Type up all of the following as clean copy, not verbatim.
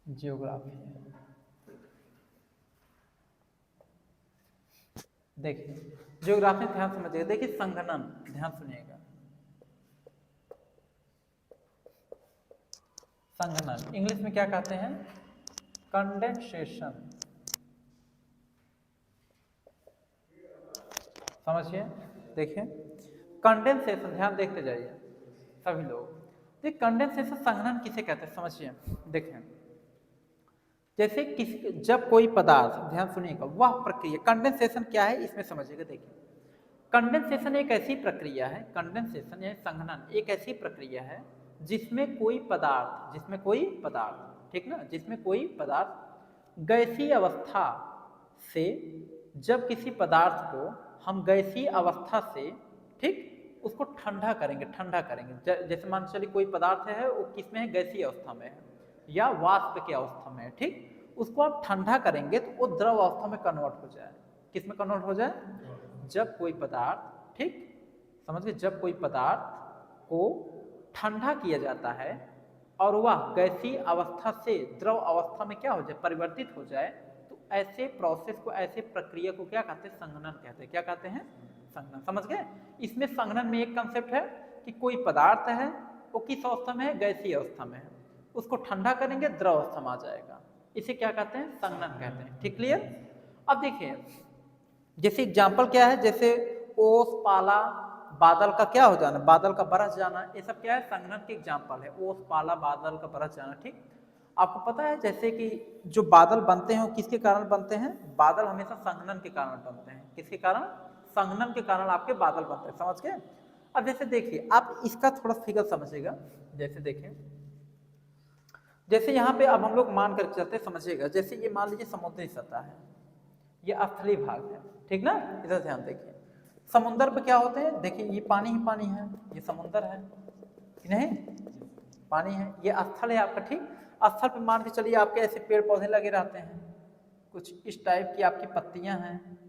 Geography है। देखिए geography ध्यान समझिएगा, देखिए संघनन, ध्यान सुनिएगा। संघनन इंग्लिश में क्या कहते हैं? कंडेंसेशन। समझिए, देखिए कंडेंसेशन, ध्यान देखते जाइए सभी लोग। देखिए कंडेंसेशन संघनन किसे कहते हैं समझिए। देखिए जैसे किसी, जब कोई पदार्थ, ध्यान सुनिएगा, वह प्रक्रिया, कंडेंसेशन क्या है इसमें समझिएगा। देखिए कंडेंसेशन एक ऐसी प्रक्रिया है, कंडेंसेशन या संघनन एक ऐसी प्रक्रिया है जिसमें कोई पदार्थ, ठीक ना, जिसमें कोई पदार्थ गैसीय अवस्था से, जब किसी पदार्थ को हम गैसीय अवस्था से, ठीक, उसको ठंडा करेंगे, जैसे मान चलिए कोई पदार्थ है वो किसमें है, गैसीय अवस्था में है या वाष्प की अवस्था में है, ठीक, उसको आप ठंडा करेंगे तो वो द्रव अवस्था में कन्वर्ट हो जाए। किस में कन्वर्ट हो जाए? जब कोई पदार्थ, ठीक, समझ गए, जब कोई पदार्थ को ठंडा किया जाता है और वह गैसीय अवस्था से द्रव अवस्था में क्या हो जाए, परिवर्तित हो जाए, तो ऐसे प्रोसेस को, ऐसे प्रक्रिया को क्या कहते हैं? संघनन कहते हैं। क्या कहते हैं? संघनन। समझ गए? इसमें संघनन में एक कंसेप्ट है कि कोई पदार्थ है वो किस अवस्था में है, गैसीय अवस्था में है, उसको ठंडा करेंगे द्रव अवस्था में आ जाएगा, इसे क्या कहते हैं? संघनन कहते हैं। ठीक, क्लियर? अब देखिए जैसे एग्जाम्पल क्या है, जैसे ओस, पाला, बादल का क्या हो जाना, बादल का बरस जाना, ये सब क्या है? संघनन के एग्जाम्पल है। ओस, पाला, बादल का बरस जाना। ठीक, आपको पता है जैसे कि जो बादल बनते हैं वो किसके कारण बनते हैं? बादल हमेशा संघनन के कारण बनते हैं। किसके कारण? संघनन के कारण आपके बादल बनते हैं। समझ गए? अब जैसे देखिए, आप इसका थोड़ा फिगर समझिएगा। जैसे देखिए, जैसे यहाँ पे अब हम लोग मान कर चलते, समझिएगा, जैसे ये मान लीजिए समुद्री सतह है, ये स्थलीय भाग है, ठीक ना, इधर ध्यान देखिए। समुद्र पे क्या होते हैं? देखिए ये पानी ही पानी है, ये समुद्र है कि नहीं, पानी है, ये स्थल है आपका। ठीक, स्थल पे मान के चलिए आपके ऐसे पेड़ पौधे लगे रहते हैं, कुछ इस टाइप की आपकी पत्तियां हैं,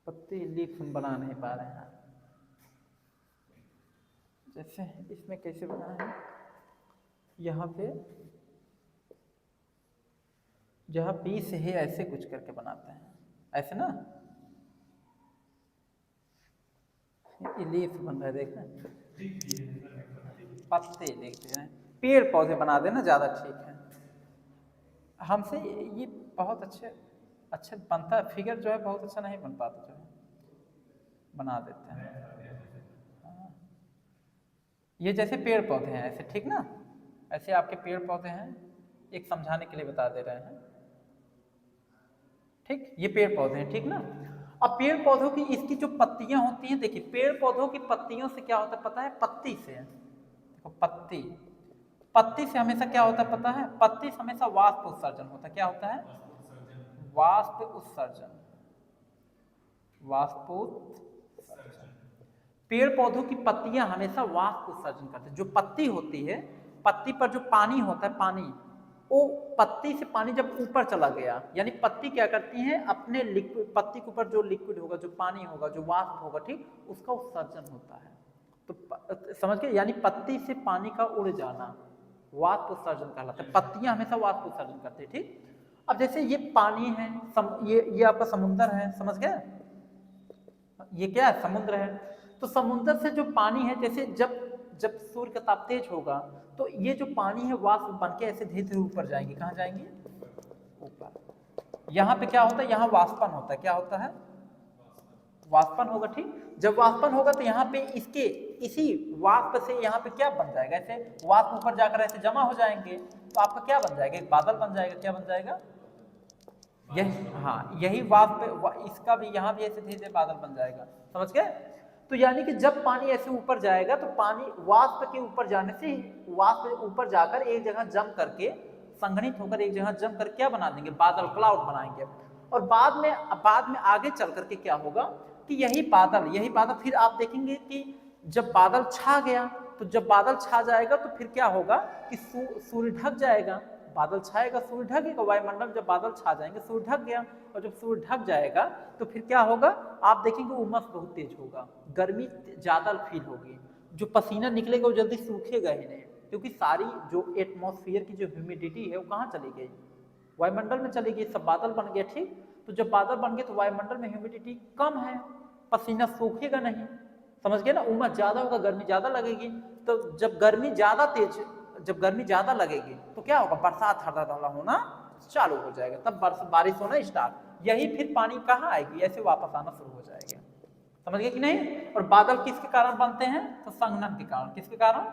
पत्ती लीफ बना नहीं पा रहे हैं, जैसे इसमें कैसे बना है, यहाँ पे जहाँ पीस है ऐसे कुछ करके बनाते हैं, ऐसे ना, लीफ बन रहा है, देख रहे हैं, पत्ते देखते हैं, पेड़ पौधे बना देना ज़्यादा ठीक है। हमसे ये बहुत अच्छे बनता है, फिगर जो है बहुत अच्छा नहीं बन पाता, जो है बना देते हैं। हाँ। ये जैसे पेड़ पौधे हैं ऐसे, ठीक ना, ऐसे आपके पेड़ पौधे हैं, एक समझाने के लिए बता दे रहे हैं। ठीक, ये पेड़ पौधे हैं, ठीक ना। अब पेड़ पौधों की इसकी जो पत्तियां होती हैं, देखिए पेड़ पौधों की पत्तियों से क्या होता है पता है? पत्ती से, देखो पत्ती, पत्ती से हमेशा क्या होता है पता है? पत्ती से हमेशा वाष्प उत्सर्जन होता है। क्या होता है? वाष्प उत्सर्जन, वाष्पोत्सर्जन। पेड़ पौधों की पत्तियां हमेशा वाष्प उत्सर्जन करते हैं। जो पत्ती होती है, पत्ती पर जो पानी होता है, पानी, वो पत्ती से पानी जब ऊपर चला गया, यानी पत्ती क्या करती है, अपने लिक्विड, पत्ती के ऊपर जो लिक्विड होगा, जो पानी होगा, जो वाष्प होगा, ठीक, उसका उत्सर्जन होता है। तो समझ गए, यानी पत्ती से पानी का उड़ जाना वाष्प उत्सर्जन कहलाता है। पत्तियां हमेशा वाष्प उत्सर्जन करती है। ठीक, अब जैसे ये पानी है, ये आपका समुद्र है, समझ गए, ये क्या है? समुद्र है। तो समुद्र से जो पानी है, जैसे जब जब सूर्य का ताप तेज होगा तो ये जो पानी है वाष्प बन के ऐसे धीरे धीरे ऊपर जाएंगे। कहाँ जाएंगे? ऊपर। यहाँ पे क्या होता है? यहाँ वाष्पन होता है। क्या होता है? वाष्पन होगा। ठीक, जब वाष्पन होगा तो यहाँ पे इसके, इसी वाष्प से यहाँ पे क्या बन जाएगा? ऐसे वाष्प ऊपर जाकर ऐसे जमा हो जाएंगे तो आपका क्या बन जाएगा? एक बादल बन जाएगा। क्या बन जाएगा? यही, हाँ, यही वाष्प, इसका भी यहाँ भी ऐसे धीरे धीरे बादल बन जाएगा। समझ गए? तो यानी कि जब पानी ऐसे ऊपर जाएगा तो पानी वाष्प के ऊपर जाने से, वाष्प ऊपर जाकर एक जगह जम करके, संघनित होकर एक जगह जम कर क्या बना देंगे? बादल, क्लाउड बनाएंगे। और बाद में आगे चल करके क्या होगा कि यही बादल फिर आप देखेंगे कि जब बादल छा गया, तो जब बादल छा जाएगा तो फिर क्या होगा कि सूर्य ढक जाएगा। बादल छाएगा, सूर्य ढकेगा, वायुमंडल जब बादल छा जाएंगे सूर्य ढक गया, और जब सूर्य ढक जाएगा तो फिर क्या होगा? आप देखेंगे उमस बहुत तेज होगा, गर्मी ज्यादा फील होगी। जो पसीना निकलेगा वो जल्दी सूखेगा ही नहीं, क्योंकि सारी जो एटमॉस्फेयर की जो ह्यूमिडिटी है वो कहाँ चली गई, वायुमंडल में चली गई, सब बादल बन गए। ठीक, तो जब बादल बन गए तो वायुमंडल में ह्यूमिडिटी कम है, पसीना सूखेगा नहीं, समझ गए ना। उमस ज्यादा होगा, गर्मी ज्यादा लगेगी, तो जब गर्मी ज्यादा लगेगी तो क्या होगा, बरसात हरदला होना चालू हो जाएगा, तब बारिश होना स्टार्ट, यही फिर पानी कहाँ आएगी, ऐसे वापस आना शुरू हो जाएगा। समझ गए कि नहीं। और बादल किसके कारण बनते हैं, तो संघनन के कारण। किसके कारण,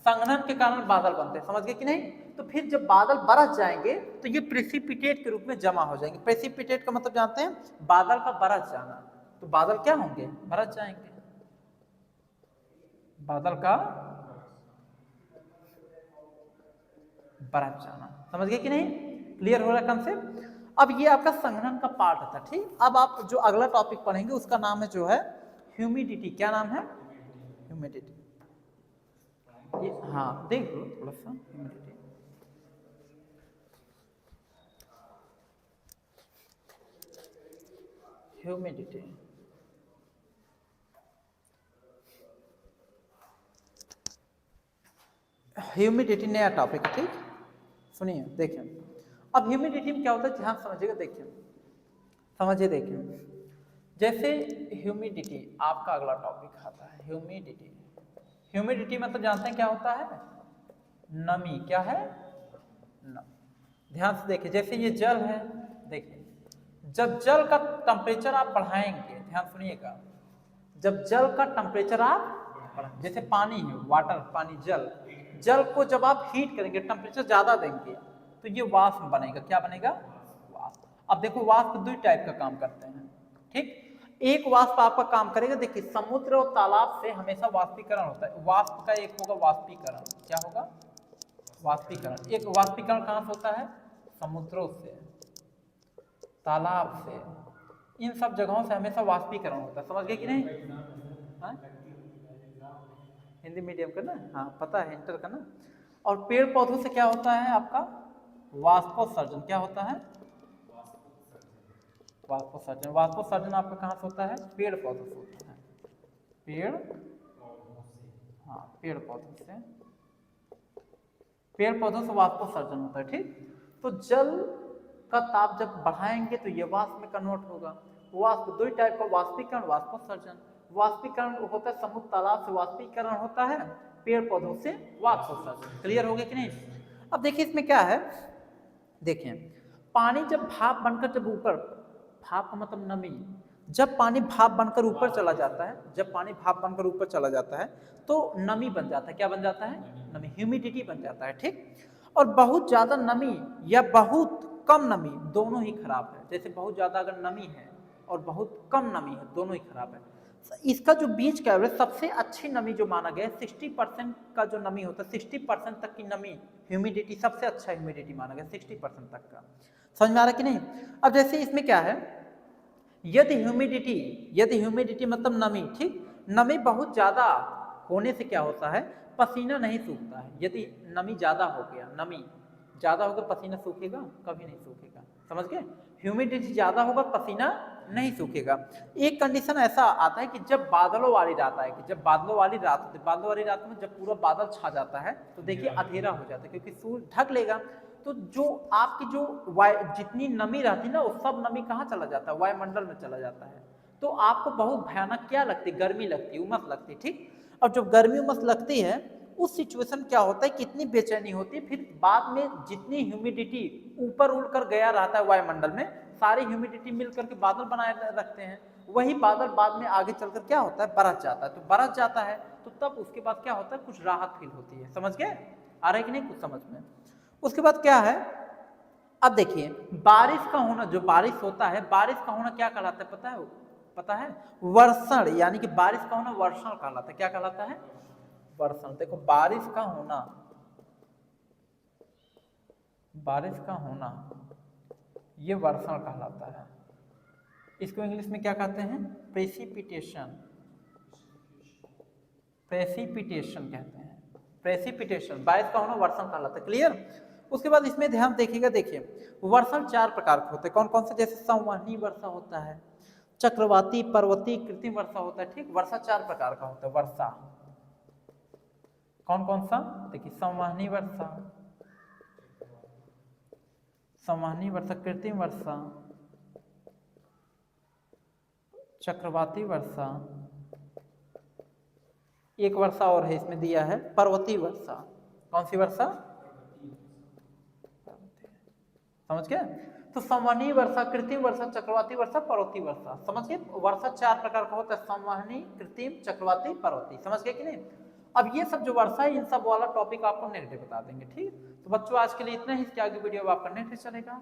संघनन के कारण बादल बनते हैं। समझ गए कि नहीं। तो फिर जब बादल बरस जाएंगे तो ये प्रेसिपिटेट के रूप में जमा हो जाएंगे। प्रेसिपिटेट का मतलब जानते हैं, बादल का बरस जाना। तो बादल क्या होंगे, बरस जाएंगे, बादल का बरस जाना। समझ गए कि नहीं, क्लियर हो रहा कंसेप्ट। अब ये आपका संघनन का पार्ट था। ठीक, अब आप जो अगला टॉपिक पढ़ेंगे उसका नाम है जो है ह्यूमिडिटी। क्या नाम है, ह्यूमिडिटी। हाँ देख लो थोड़ा सा, ह्यूमिडिटी। ह्यूमिडिटी ह्यूमिडिटी नया टॉपिक है। ठीक, सुनिए देखिए, अब ह्यूमिडिटी में क्या होता है, ध्यान समझिएगा, देखिए समझिए, देखिए जैसे ह्यूमिडिटी आपका अगला टॉपिक आता है, ह्यूमिडिटी। ह्यूमिडिटी मतलब जानते हैं क्या होता है, नमी। क्या है, नमी। ध्यान से देखिए, जैसे ये जल है, देखिए जब जल का टेम्परेचर आप बढ़ाएंगे, ध्यान सुनिएगा, जब जल का टेम्परेचर आप, जैसे पानी है, वाटर, पानी, जल, जल को जब आप हीट करेंगे, टेम्परेचर ज्यादा देंगे तो ये वाष्प बनेगा। क्या बनेगा, वाष्प। अब देखो वाष्प दो टाइप का काम करते हैं। ठीक, एक वाष्प आपका काम करेगा, देखिए समुद्र और तालाब से हमेशा वाष्पीकरण होता है। वाष्प का एक होगा वाष्पीकरण। क्या होगा, वाष्पीकरण। एक वाष्पीकरण कहां से होता है, समुद्रों से, तालाब से, इन सब जगहों से हमेशा वाष्पीकरण होता है। समझ गए कि नहीं। हाँ? हिंदी मीडियम का ना, हाँ पता है, इंटर का ना। और पेड़ पौधों से क्या होता है आपका, वाष्पोत्सर्जन। क्या होता है, वाष्पोत्सर्जन। वाष्पोत्सर्जन आपका कहाँ से होता है, पेड़ पौधों से होता है, पेड़, हाँ पेड़ पौधों से, पेड़ पौधों से वाष्पोत्सर्जन होता है। ठीक, तो जल का ताप जब बढ़ाएंगे तो ये वाष्प में कन्वर्ट होगा। वाष्प दो टाइप का, वाष्पीकरण, वाष्पोत्सर्जन। वाष्पीकरण होता है समुद्र तालाब से वाष्पीकरण होता है, पेड़ पौधों से वाष्पोत्सर्जन। क्लियर हो गया कि नहीं। अब देखिए इसमें क्या है, देखिए पानी जब भाप बनकर, जब ऊपर, भाप का मतलब नमी, जब पानी भाप बनकर ऊपर चला जाता है, जब पानी भाप बनकर ऊपर चला जाता है तो नमी बन जाता है। क्या बन जाता है, नमी, ह्यूमिडिटी बन जाता है। ठीक, और बहुत ज्यादा नमी या बहुत कम नमी दोनों ही खराब है। जैसे बहुत ज्यादा अगर नमी है और बहुत कम नमी है, दोनों ही खराब है। इसका जो बीच का एवरेज, सबसे अच्छी नमी जो माना गया है 60% का जो नमी होता है, 60% तक की नमी, ह्यूमिडिटी सबसे अच्छा ह्यूमिडिटी माना गया 60% तक का। समझ में आ रहा कि नहीं। अब जैसे इसमें क्या है, यदि ह्यूमिडिटी मतलब नमी, ठीक, नमी बहुत ज्यादा होने से क्या होता है, पसीना नहीं सूखता है। यदि नमी ज्यादा हो गया, नमी ज्यादा होगा, पसीना सूखेगा, कभी नहीं सूखेगा। समझ गए, ह्यूमिडिटी ज्यादा होगा, पसीना नहीं सूखेगा। एक कंडीशन ऐसा आता है कि जब बादलों वाली रात आएगी, जब बादलों वाली रात होती है, बादलों वाली रात में जब पूरा बादल छा जाता है तो देखिए अंधेरा हो जाता है, क्योंकि सूर्य ढक लेगा। तो जो आपकी जो जितनी नमी रहती है ना, वो सब नमी कहाँ चला जाता है, वायुमंडल में चला जाता है। तो आपको बहुत भयानक क्या लगती है, गर्मी लगती है, उमस लगती है। ठीक, और जब गर्मी उमस लगती है उस सिचुएशन क्या होता है, कितनी बेचैनी होती है, फिर बाद में जितनी ह्यूमिडिटी ऊपर उड़कर गया रहता है वायुमंडल में, सारी ह्यूमिडिटी मिलकर के बादल बनाए रखते हैं। वही बादल बाद में आगे चलकर क्या होता है, बरस जाता है। तो बरस जाता है तो तब उसके बाद क्या होता है, कुछ राहत फील होती है। समझ गए, आ रहा है कि नहीं कुछ समझ में। उसके बाद क्या है, अब देखिए बारिश का होना, जो बारिश होता है, बारिश का होना क्या कहलाता है, पता है, पता है, वर्षण। यानी कि बारिश का होना वर्षण कहलाता है। क्या कहलाता है, वर्षण। देखो बारिश का होना, बारिश का होना ये वर्षण कहलाता है। इसको इंग्लिश में क्या कहते हैं, प्रेसिपिटेशन, प्रेसिपिटेशन कहते हैं, प्रेसिपिटेशन। बारिश का होना वर्षण कहलाता है। क्लियर। उसके बाद इसमें ध्यान देखिएगा, देखिए वर्षण चार प्रकार के होते हैं। कौन कौन से, जैसे संवहनी वर्षा होता है, चक्रवाती, पर्वतीय, कृत्रिम वर्षा होता है। ठीक, वर्षा चार प्रकार का होता है, वर्षा। कौन कौन सा? देखिए संवहनी वर्षा, संवहनी वर्षा, कृत्रिम वर्षा, चक्रवाती वर्षा, एक वर्षा और है इसमें दिया है पर्वतीय वर्षा। कौन सी वर्षा? समझ गए? तो संवहनी वर्षा, कृत्रिम वर्षा, चक्रवाती वर्षा, पर्वतीय वर्षा। समझ गए? वर्षा 4 प्रकार का होता है, संवहनी, कृत्रिम, चक्रवाती, पर्वतीय। समझ गए कि नहीं? अब ये सब जो वर्षा है इन सब वाला टॉपिक आपको नेक्स्ट डे बता देंगे। ठीक है, तो बच्चों आज के लिए इतना ही, इसके आगे वीडियो आपका नेक्स्ट चलेगा।